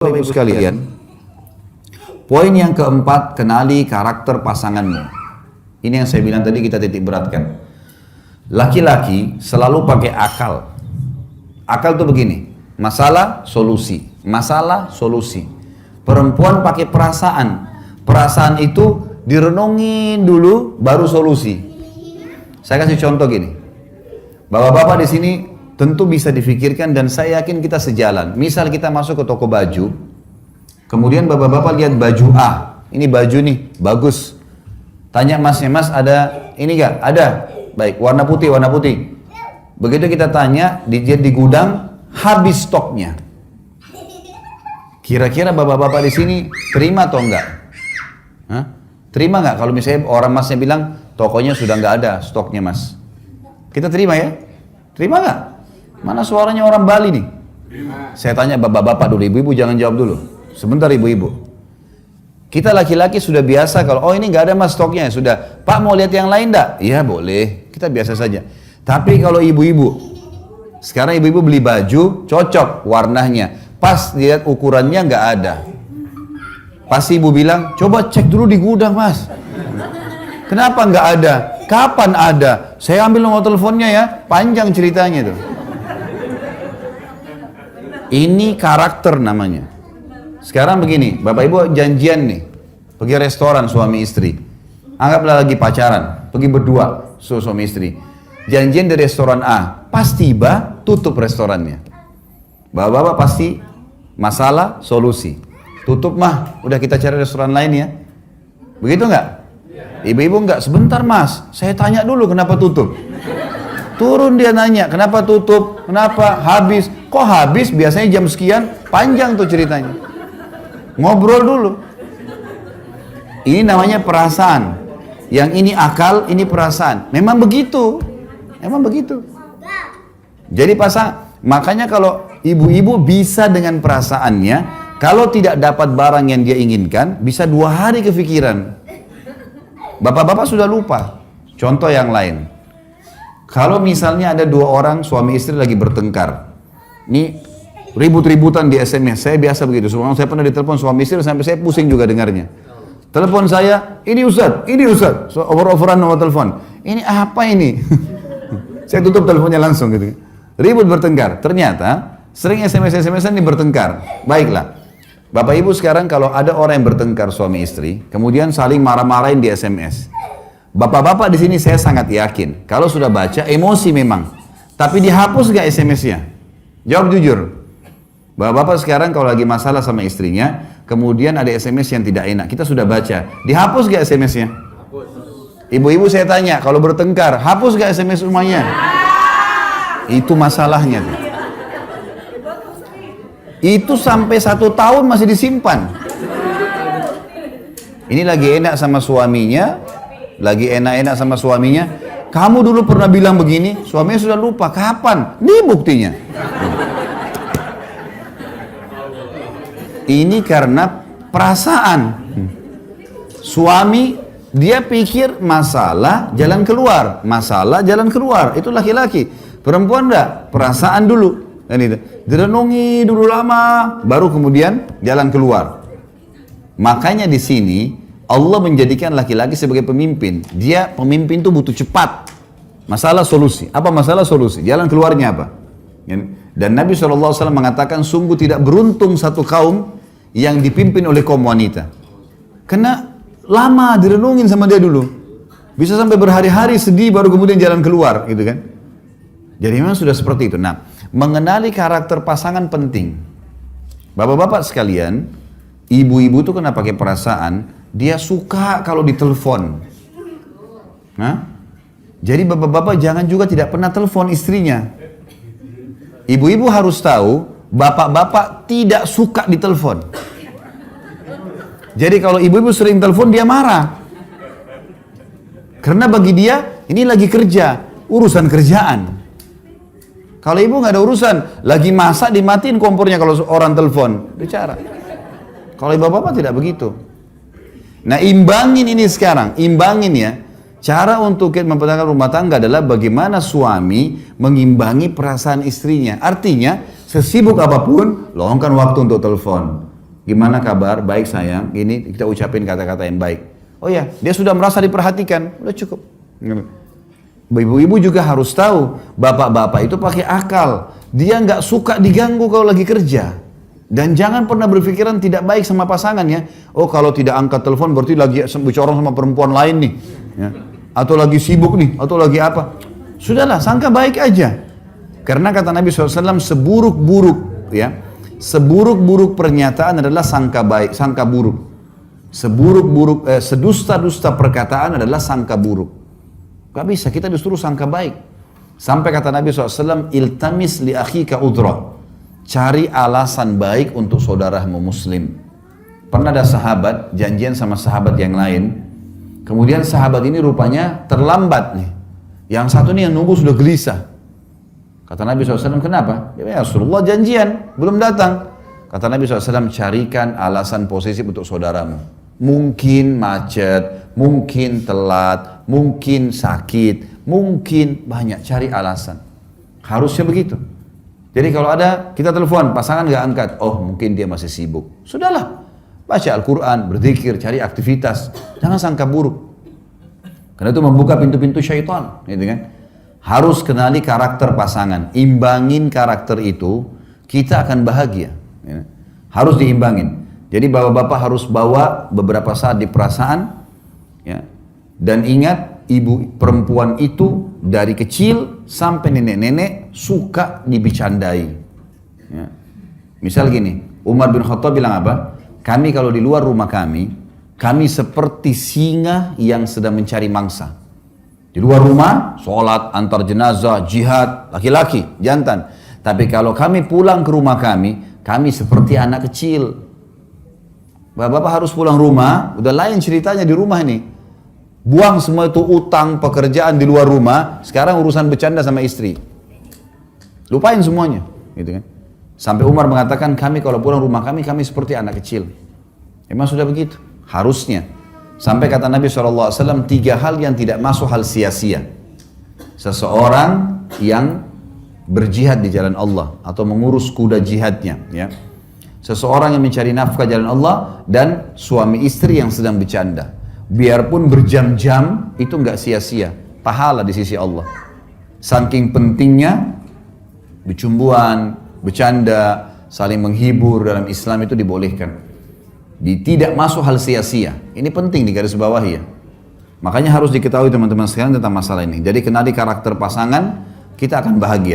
Bapak Ibu sekalian, poin yang keempat, kenali karakter pasanganmu. Ini yang saya bilang tadi, kita titik beratkan. Laki-laki selalu pakai akal. Akal itu begini, masalah, solusi. Masalah, solusi. Perempuan pakai perasaan. Perasaan itu direnungin dulu, baru solusi. Saya kasih contoh gini. Bapak-bapak di sini tentu bisa difikirkan dan saya yakin kita sejalan. Misal kita masuk ke toko baju, kemudian bapak-bapak lihat baju A, ini baju nih, bagus. Tanya masnya, mas ada ini gak? Ada. Baik, warna putih, warna putih. Begitu kita tanya, di gudang, habis stoknya. Kira-kira bapak-bapak di sini terima atau enggak? Hah? Terima nggak kalau misalnya orang masnya bilang, tokonya sudah nggak ada stoknya mas? Kita terima ya? Terima nggak? Mana suaranya orang Bali nih? Saya tanya bapak-bapak dulu, ibu-ibu jangan jawab dulu. Sebentar ibu-ibu. Kita laki-laki sudah biasa kalau, oh ini nggak ada mas stoknya, sudah. Pak mau lihat yang lain enggak? Iya boleh, kita biasa saja. Tapi kalau ibu-ibu, sekarang ibu-ibu beli baju, cocok warnanya, pas lihat ukurannya nggak ada. Pasti ibu bilang, coba cek dulu di gudang mas. Kenapa nggak ada? Kapan ada? Saya ambil nomor teleponnya ya, panjang ceritanya itu. Ini karakter namanya. Sekarang begini, bapak ibu janjian nih, pergi restoran suami istri. Anggaplah lagi pacaran, pergi berdua suami istri. Janjian di restoran A, pas tiba tutup restorannya. Bapak-bapak pasti masalah, solusi. Tutup mah, udah kita cari restoran lain ya. Begitu nggak? Ibu-ibu nggak, sebentar mas, saya tanya dulu kenapa tutup. Turun dia nanya, kenapa tutup? Kenapa? Habis. Kok habis? Biasanya jam sekian, panjang tuh ceritanya. Ngobrol dulu. Ini namanya perasaan. Yang ini akal, ini perasaan. Memang begitu. Memang begitu. Jadi makanya kalau ibu-ibu bisa dengan perasaannya, kalau tidak dapat barang yang dia inginkan, bisa 2 hari kepikiran. Bapak-bapak sudah lupa. Contoh yang lain. Kalau misalnya ada 2 orang suami istri lagi bertengkar, ini ribut-ributan di SMS, saya biasa begitu. Sebelum saya pernah ditelepon suami istri sampai saya pusing juga dengarnya. Telepon saya, ini Ustaz, so, over-overan nomor telepon. Ini apa ini? Saya tutup teleponnya langsung gitu. Ribut bertengkar, ternyata sering SMS-SMS-an ini bertengkar. Baiklah, Bapak Ibu sekarang kalau ada orang yang bertengkar suami istri, kemudian saling marah-marahin di SMS. Bapak-bapak di sini saya sangat yakin, kalau sudah baca emosi memang, tapi dihapus gak SMS-nya? Jawab jujur. Bapak-bapak sekarang kalau lagi masalah sama istrinya, kemudian ada SMS yang tidak enak, kita sudah baca, dihapus gak SMS-nya? Ibu-ibu saya tanya, kalau bertengkar, hapus gak SMS rumahnya? Itu masalahnya tuh. Itu sampai 1 tahun masih disimpan. Ini lagi enak sama suaminya, lagi enak-enak sama suaminya. Kamu dulu pernah bilang begini, suaminya sudah lupa. Kapan? Ini buktinya. Ini karena perasaan. Suami, dia pikir masalah jalan keluar. Masalah jalan keluar. Itu laki-laki. Perempuan enggak, perasaan dulu. Dan itu direnungi dulu lama, baru kemudian jalan keluar. Makanya di sini Allah menjadikan laki-laki sebagai pemimpin. Dia pemimpin itu butuh cepat. Masalah solusi. Apa masalah solusi? Jalan keluarnya apa? Dan Nabi SAW mengatakan sungguh tidak beruntung satu kaum yang dipimpin oleh kaum wanita. Karena lama direnungin sama dia dulu. Bisa sampai berhari-hari sedih baru kemudian jalan keluar, gitu kan? Jadi memang sudah seperti itu. Nah, mengenali karakter pasangan penting. Bapak-bapak sekalian, ibu-ibu itu kena pakai perasaan, dia suka kalau ditelepon. Nah, jadi bapak-bapak jangan juga tidak pernah telepon istrinya. Ibu-ibu harus tahu, bapak-bapak tidak suka ditelepon. Jadi kalau ibu-ibu sering telepon, dia marah. Karena bagi dia, ini lagi kerja, urusan kerjaan. Kalau ibu nggak ada urusan, lagi masak dimatiin kompornya kalau orang telepon, bicara. Kalau bapak-bapak tidak begitu. Nah imbangin ini sekarang, imbangin ya. Cara untuk mempertahankan rumah tangga adalah bagaimana suami mengimbangi perasaan istrinya. Artinya, sesibuk apapun, luangkan waktu untuk telepon. gimana kabar? Baik sayang, ini kita ucapin kata-kata yang baik. Oh ya, dia sudah merasa diperhatikan, udah cukup. Ibu-ibu juga harus tahu, bapak-bapak itu pakai akal. Dia nggak suka diganggu kalau lagi kerja. Dan jangan pernah berpikiran tidak baik sama pasangan ya. Oh kalau tidak angkat telepon berarti lagi bicara sama perempuan lain nih. Ya. Atau lagi sibuk nih, atau lagi apa. Sudahlah, sangka baik aja. Karena kata Nabi SAW, seburuk-buruk ya, seburuk-buruk pernyataan adalah sangka baik, sangka buruk. Seburuk-buruk, sedusta-dusta perkataan adalah sangka buruk. Gak bisa, kita disuruh sangka baik. Sampai kata Nabi SAW, iltamis li akhika udra. Cari alasan baik untuk saudaramu muslim. Pernah ada sahabat, janjian sama sahabat yang lain. Kemudian sahabat ini rupanya terlambat nih. Yang satu nih yang nunggu sudah gelisah. Kata Nabi SAW, kenapa? Ya Rasulullah janjian, belum datang. Kata Nabi SAW, carikan alasan positif untuk saudaramu. Mungkin macet, mungkin telat, mungkin sakit, mungkin banyak, cari alasan. Harusnya begitu. Jadi kalau ada, kita telepon, pasangan gak angkat, oh mungkin dia masih sibuk. Sudahlah, baca Al-Quran, berzikir, cari aktivitas. Jangan sangka buruk. Karena itu membuka pintu-pintu syaitan, gitu kan. Harus kenali karakter pasangan, imbangin karakter itu, kita akan bahagia. Ya. Harus diimbangin. Jadi bapak-bapak harus bawa beberapa saat di perasaan, ya. Dan ingat, ibu perempuan itu dari kecil sampai nenek-nenek suka dibicandai. Ya. Misal gini, Umar bin Khattab bilang apa? Kami kalau di luar rumah kami seperti singa yang sedang mencari mangsa. Di luar rumah, sholat, antar jenazah, jihad, laki-laki, jantan. Tapi kalau kami pulang ke rumah kami seperti anak kecil. Bapak-bapak harus pulang rumah, udah lain ceritanya di rumah ini. Buang semua itu utang, pekerjaan di luar rumah, sekarang urusan bercanda sama istri. Lupain semuanya, gitu kan. Sampai Umar mengatakan, kami kalau pulang rumah kami seperti anak kecil. Emang sudah begitu, harusnya. Sampai kata Nabi SAW, 3 hal yang tidak masuk hal sia-sia. Seseorang yang berjihad di jalan Allah, atau mengurus kuda jihadnya, ya. Seseorang yang mencari nafkah jalan Allah, dan suami istri yang sedang bercanda. Biarpun berjam-jam, itu enggak sia-sia. Pahala di sisi Allah. Saking pentingnya, bercumbuan, bercanda, saling menghibur dalam Islam itu dibolehkan. Tidak masuk hal sia-sia. Ini penting di garis bawah ya. Makanya harus diketahui teman-teman sekalian tentang masalah ini. Jadi kenali karakter pasangan, kita akan bahagia.